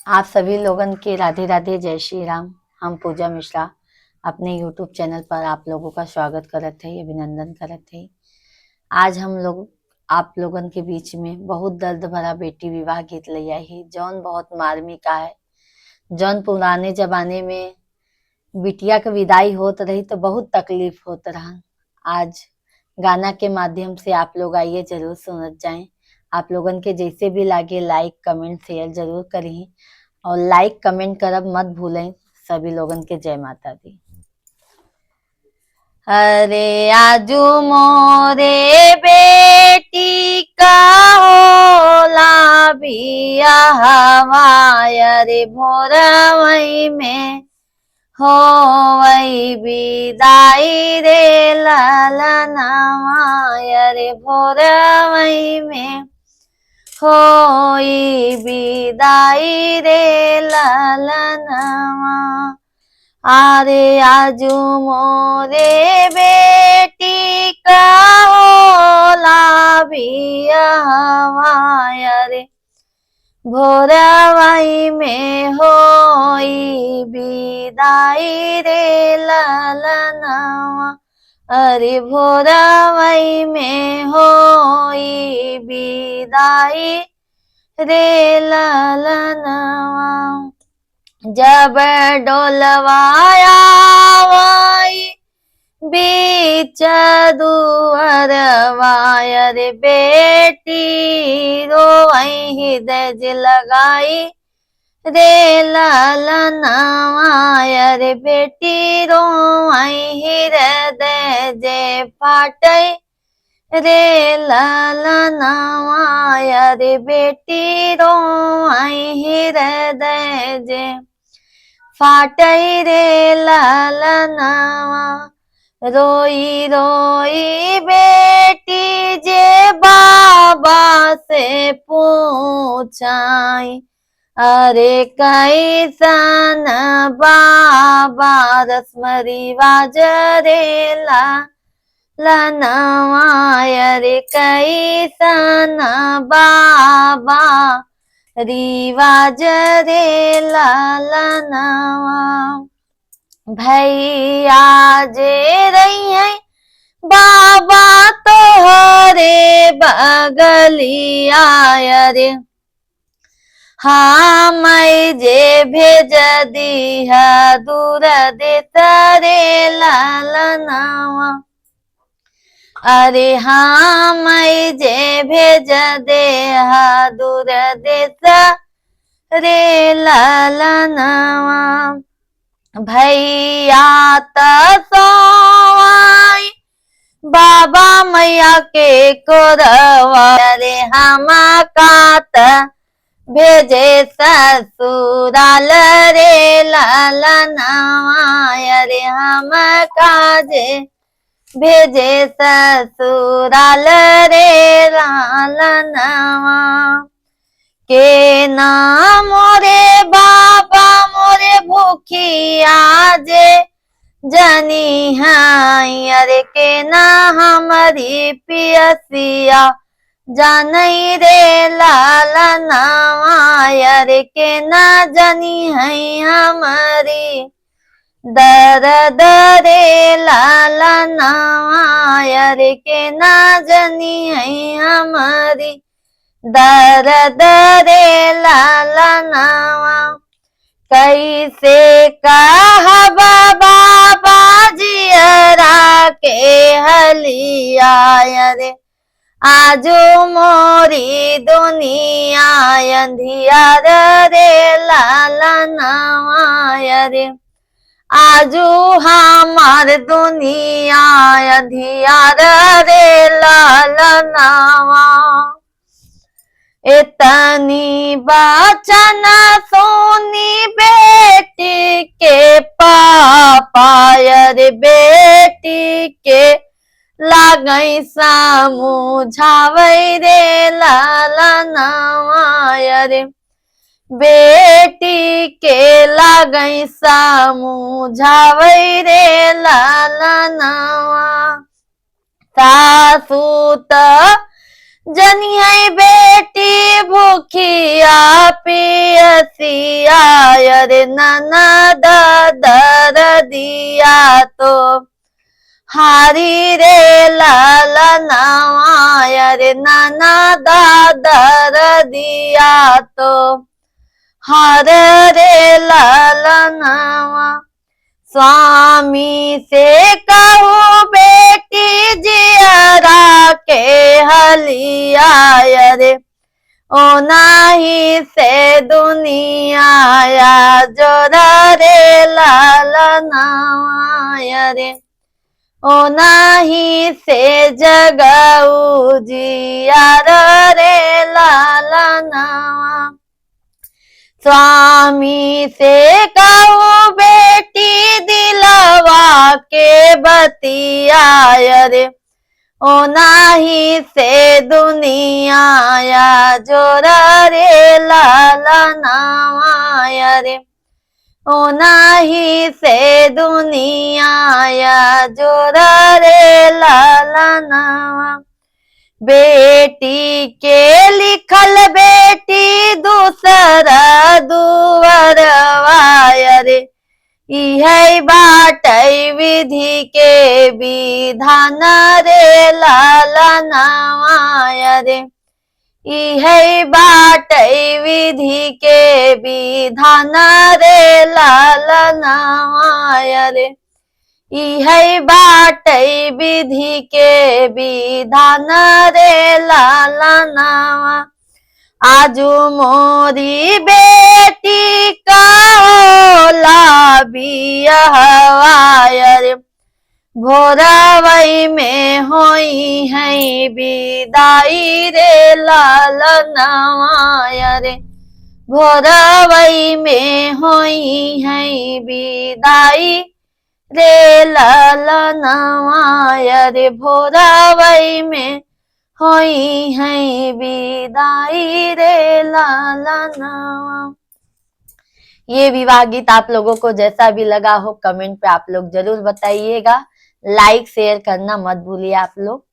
आप सभी लोगन के राधे राधे, जय श्री राम। हम पूजा मिश्रा अपने यूट्यूब चैनल पर आप लोगों का स्वागत करत है, अभिनंदन करत है। आज हम लोग आप लोगन के बीच में बहुत दर्द भरा बेटी विवाह गीत ले आई है, जौन बहुत मार्मिक है। जौन पुराने जमाने में बिटिया के विदाई होत रही तो बहुत तकलीफ होत रहा। आज गाना के माध्यम से आप लोग आइए जरूर सुनत जाएं। आप लोगन के जैसे भी लागे लाइक कमेंट शेयर जरूर करी और लाइक कमेंट करब मत भूलें। सभी लोगन के जय माता दी। अरे आजू मोरे बेटी का होला बियाहवा, अरे भोरवई में हो वही विदाई रे ललनावा, अरे भोरवई में होई विदाई रे ललनावा। आरे आजू मोरे बेटी का होला बियाहवा, अरे भोरवई में होई विदाई रे ललनावा, अरे भोरवई में होई विदाई रे ललनावा। जब डोलवाया वाई बीच दुअरवा, अरे बेटी रोई हृदय लगाई रे ललनावा, अरे बेटी रोई हृदय जे फाटई रे ललनावा, अरे बेटी रोई हृदय जे फाटई रे ललनावा। रोई रोई बेटी जे बाबा से पूछाई, अरे कैसन बाबा रस्म रिवाज रे ललनावा, अरे कैसन बाबा रिवाज रे ललनावा। भैया जे रही है बाबा तोहरे बगलिया, अरे हाँ मैं जे भेज दी है दूर देश रे ललनावा, अरे हाँ मैं जे भेज दे हा दूर देश रे ललनावा। भैया तसोई बाबा मैया के कोरवा, अरे हम कात भेजे ससुराल रे ललनावा, अरे हम काजे भेजे ससुराल रे ललनावा। के ना मोरे बाबा मोरे भूखिया जे जनी हाई, अरे के ना हमारी पियसिया जानई रे ललनावा, अरे के ना जनी है हमारी दर्द रे ललनावा, अरे के ना जनी है हमारी दर्द रे ललनावा। कैसे कहब बाबा जियरा के हलिया, अरे आजू मोरी दुनिया अंधियार रे ललनावा, अरे आजू हमार दुनिया अंधियार रे ललनावा। इतनी बचन सोनी बेटी के पापा, अरे बेटी के लागई समझावई रे ललनावा, अरे बेटी के लागई समझावई रे ललनावा। सासू त जनी है बेटी भूखिया पियस सिया रे ननद दरदिया तो हारी रे ललनवा रे ननद दरदिया तो हर रे ललनवा। स्वामी से कहूँ बेटी जियरा के हलिया रे ओ नाही से दुनिया जोरा रे ललनवा रे ओ नाही से जगऊ जियर रे ललनवा। स्वामी से कहूँ बेटी दिलवा के बतिया रे ओ नाही से दुनिया जोरा रे ललनवा रे ओ नाही से दुनिया जोरा रे ललनवा। बेटी के लिखल बेटी दूसरा दुवरवा रे इह बाटै विधि के विधान रे ललनवा रे इह बाटै विधि के विधान रे ललनवा रे इह बाटै विधि के विधान रे ललनवा। आजू मोरी बेटी का होला बियाहवा रे भोरवई में होई है विदाई रे ललनवा रे भोरवई में होई है विदाई रे ललनवा रे भोरवई में होई है विदाई रे ललनवा। ये विवाह गीत आप लोगों को जैसा भी लगा हो कमेंट पे आप लोग जरूर बताइएगा। लाइक शेयर करना मत भूलिए आप लोग।